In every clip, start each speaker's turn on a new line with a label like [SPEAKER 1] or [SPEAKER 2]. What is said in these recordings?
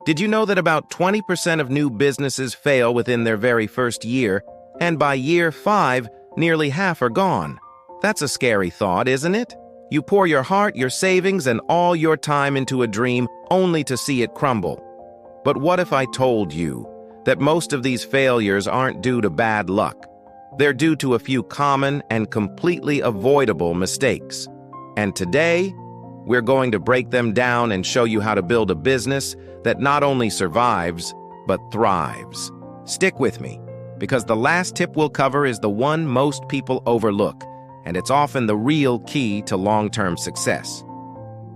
[SPEAKER 1] Did you know that about 20% of new businesses fail within their very first year, and by year 5, nearly half are gone? That's a scary thought, isn't it? You pour your heart, your savings, and all your time into a dream only to see it crumble. But what if I told you that most of these failures aren't due to bad luck? They're due to a few common and completely avoidable mistakes. And today, we're going to break them down and show you how to build a business that not only survives, but thrives. Stick with me, because the last tip we'll cover is the one most people overlook, and it's often the real key to long-term success.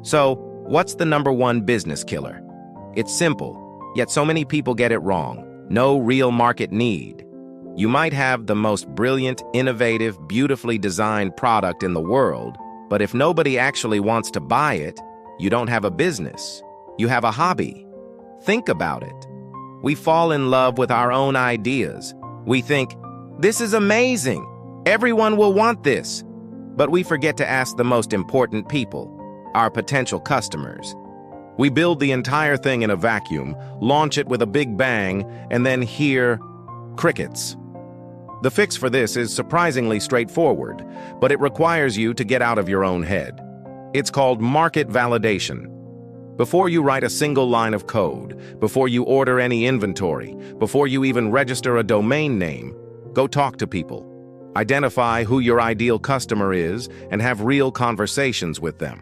[SPEAKER 1] So, what's the #1 business killer? It's simple, yet so many people get it wrong. No real market need. You might have the most brilliant, innovative, beautifully designed product in the world, but if nobody actually wants to buy it, you don't have a business. You have a hobby. Think about it. We fall in love with our own ideas. We think, this is amazing. Everyone will want this. But we forget to ask the most important people, our potential customers. We build the entire thing in a vacuum, launch it with a big bang, and then hear crickets. The fix for this is surprisingly straightforward, but it requires you to get out of your own head. It's called market validation. Before you write a single line of code, before you order any inventory, before you even register a domain name, go talk to people. Identify who your ideal customer is and have real conversations with them.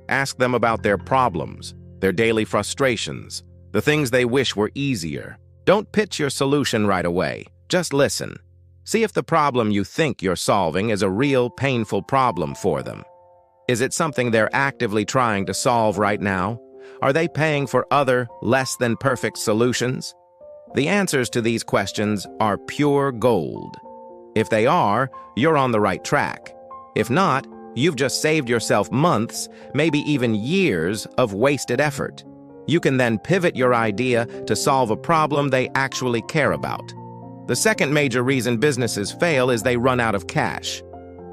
[SPEAKER 1] Ask them about their problems, their daily frustrations, the things they wish were easier. Don't pitch your solution right away. Just listen. See if the problem you think you're solving is a real, painful problem for them. Is it something they're actively trying to solve right now? Are they paying for other, less-than-perfect solutions? The answers to these questions are pure gold. If they are, you're on the right track. If not, you've just saved yourself months, maybe even years, of wasted effort. You can then pivot your idea to solve a problem they actually care about. The second major reason businesses fail is they run out of cash.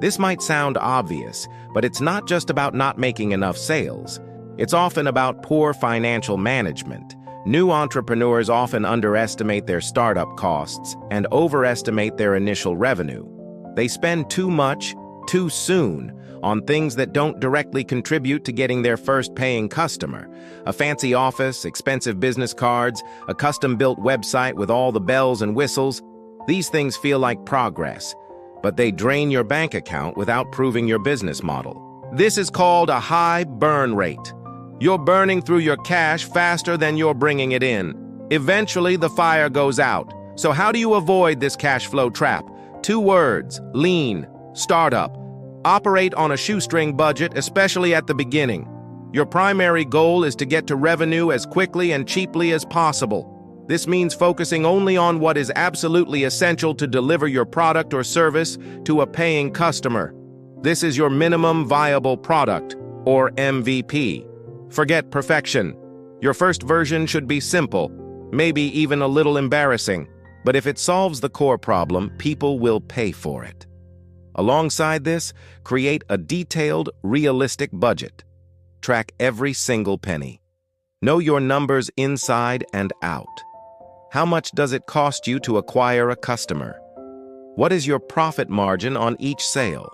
[SPEAKER 1] This might sound obvious, but it's not just about not making enough sales. It's often about poor financial management. New entrepreneurs often underestimate their startup costs and overestimate their initial revenue. They spend too much, too soon, on things that don't directly contribute to getting their first paying customer. A fancy office, expensive business cards, a custom-built website with all the bells and whistles. These things feel like progress, but they drain your bank account without proving your business model. This is called a high burn rate. You're burning through your cash faster than you're bringing it in. Eventually, the fire goes out. So how do you avoid this cash flow trap? 2 words: lean, startup. Operate on a shoestring budget, especially at the beginning. Your primary goal is to get to revenue as quickly and cheaply as possible. This means focusing only on what is absolutely essential to deliver your product or service to a paying customer. This is your minimum viable product, or MVP. Forget perfection. Your first version should be simple, maybe even a little embarrassing, but if it solves the core problem, people will pay for it. Alongside this, create a detailed, realistic budget. Track every single penny. Know your numbers inside and out. How much does it cost you to acquire a customer? What is your profit margin on each sale?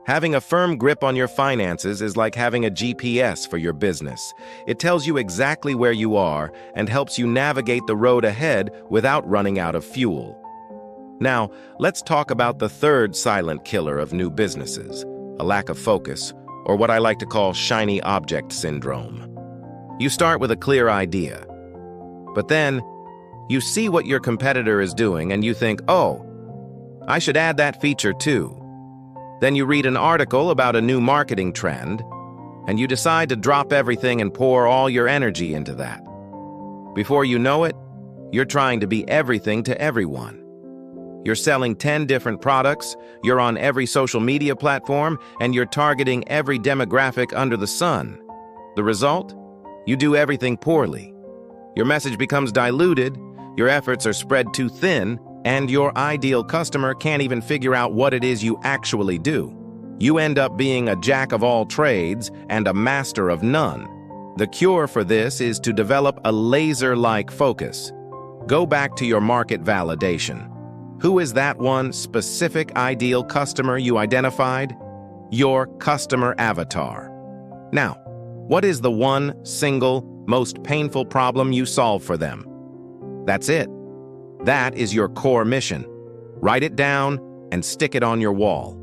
[SPEAKER 1] Having a firm grip on your finances is like having a GPS for your business. It tells you exactly where you are and helps you navigate the road ahead without running out of fuel. Now, let's talk about the third silent killer of new businesses, a lack of focus, or what I like to call shiny object syndrome. You start with a clear idea, but then you see what your competitor is doing and you think, oh, I should add that feature too. Then you read an article about a new marketing trend, and you decide to drop everything and pour all your energy into that. Before you know it, you're trying to be everything to everyone. You're selling 10 different products, you're on every social media platform, and you're targeting every demographic under the sun. The result? You do everything poorly. Your message becomes diluted, your efforts are spread too thin, and your ideal customer can't even figure out what it is you actually do. You end up being a jack of all trades and a master of none. The cure for this is to develop a laser-like focus. Go back to your market validation. Who is that one specific ideal customer you identified? Your customer avatar. Now, what is the one single, most painful problem you solve for them? That's it. That is your core mission. Write it down and stick it on your wall.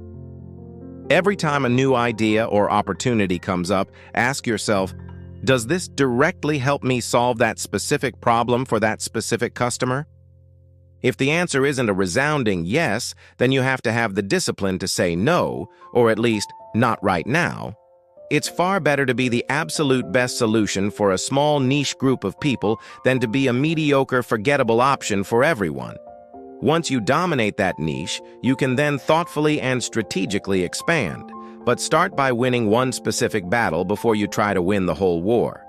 [SPEAKER 1] Every time a new idea or opportunity comes up, ask yourself, does this directly help me solve that specific problem for that specific customer? If the answer isn't a resounding yes, then you have to have the discipline to say no, or at least not right now. It's far better to be the absolute best solution for a small niche group of people than to be a mediocre, forgettable option for everyone. Once you dominate that niche, you can then thoughtfully and strategically expand. But start by winning one specific battle before you try to win the whole war.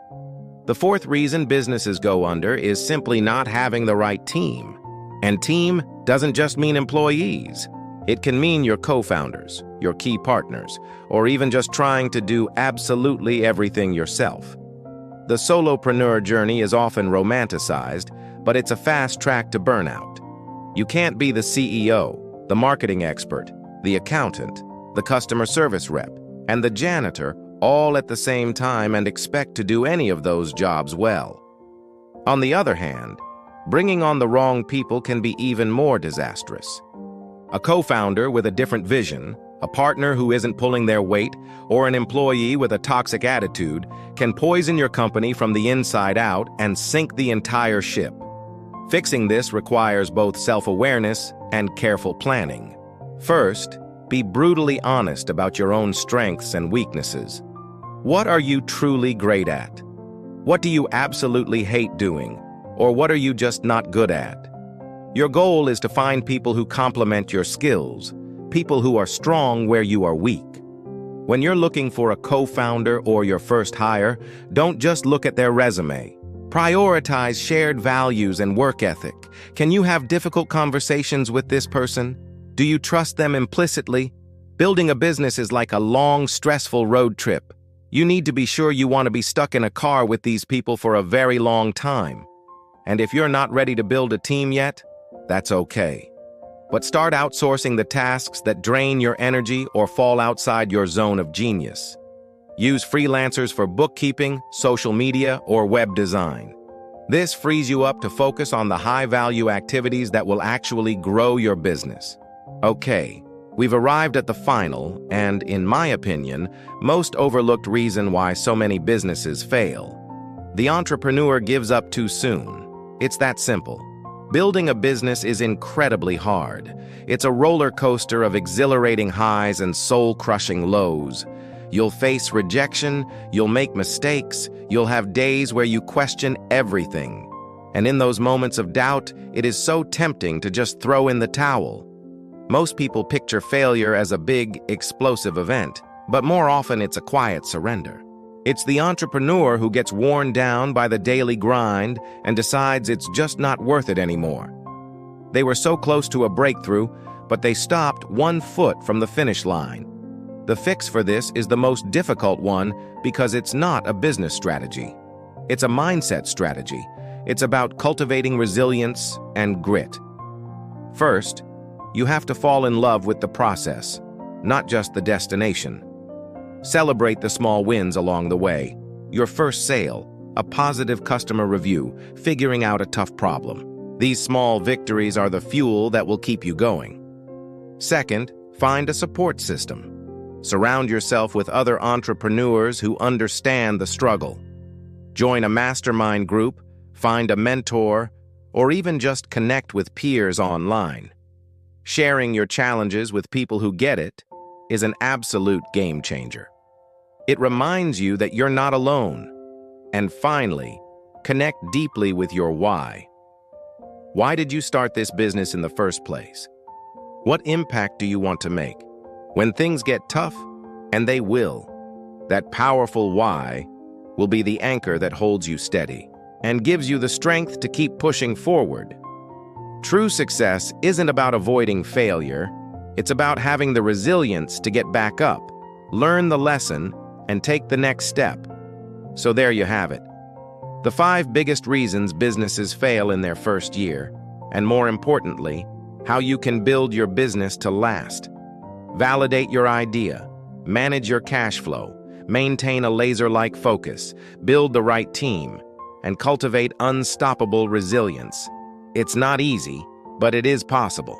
[SPEAKER 1] The fourth reason businesses go under is simply not having the right team. And team doesn't just mean employees. It can mean your co-founders, your key partners, or even just trying to do absolutely everything yourself. The solopreneur journey is often romanticized, but it's a fast track to burnout. You can't be the CEO, the marketing expert, the accountant, the customer service rep, and the janitor all at the same time and expect to do any of those jobs well. On the other hand, bringing on the wrong people can be even more disastrous. A co-founder with a different vision, a partner who isn't pulling their weight, or an employee with a toxic attitude can poison your company from the inside out and sink the entire ship. Fixing this requires both self-awareness and careful planning. First, be brutally honest about your own strengths and weaknesses. What are you truly great at? What do you absolutely hate doing? Or what are you just not good at? Your goal is to find people who complement your skills, people who are strong where you are weak. When you're looking for a co-founder or your first hire, don't just look at their resume. Prioritize shared values and work ethic. Can you have difficult conversations with this person? Do you trust them implicitly? Building a business is like a long, stressful road trip. You need to be sure you want to be stuck in a car with these people for a very long time. And if you're not ready to build a team yet, that's okay. But start outsourcing the tasks that drain your energy or fall outside your zone of genius. Use freelancers for bookkeeping, social media, or web design. This frees you up to focus on the high-value activities that will actually grow your business. Okay, we've arrived at the final and, in my opinion, most overlooked reason why so many businesses fail. The entrepreneur gives up too soon. It's that simple. Building a business is incredibly hard. It's a roller coaster of exhilarating highs and soul-crushing lows. You'll face rejection, you'll make mistakes, you'll have days where you question everything. And in those moments of doubt, it is so tempting to just throw in the towel. Most people picture failure as a big, explosive event, but more often it's a quiet surrender. It's the entrepreneur who gets worn down by the daily grind and decides it's just not worth it anymore. They were so close to a breakthrough, but they stopped 1 foot from the finish line. The fix for this is the most difficult one because it's not a business strategy. It's a mindset strategy. It's about cultivating resilience and grit. First, you have to fall in love with the process, not just the destination. Celebrate the small wins along the way. Your first sale, a positive customer review, figuring out a tough problem. These small victories are the fuel that will keep you going. Second, find a support system. Surround yourself with other entrepreneurs who understand the struggle. Join a mastermind group, find a mentor, or even just connect with peers online. Sharing your challenges with people who get it is an absolute game changer. It reminds you that you're not alone. And finally, connect deeply with your why. Why did you start this business in the first place? What impact do you want to make? When things get tough, and they will, that powerful why will be the anchor that holds you steady and gives you the strength to keep pushing forward. True success isn't about avoiding failure. It's about having the resilience to get back up, learn the lesson, and take the next step. So there you have it. The 5 biggest reasons businesses fail in their first year, and more importantly, how you can build your business to last. Validate your idea, manage your cash flow, maintain a laser-like focus, build the right team, and cultivate unstoppable resilience. It's not easy, but it is possible.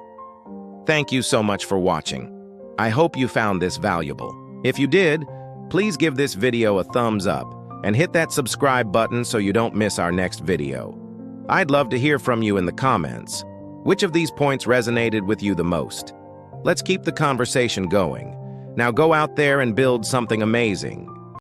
[SPEAKER 1] Thank you so much for watching. I hope you found this valuable. If you did, please give this video a thumbs up and hit that subscribe button so you don't miss our next video. I'd love to hear from you in the comments. Which of these points resonated with you the most? Let's keep the conversation going. Now go out there and build something amazing.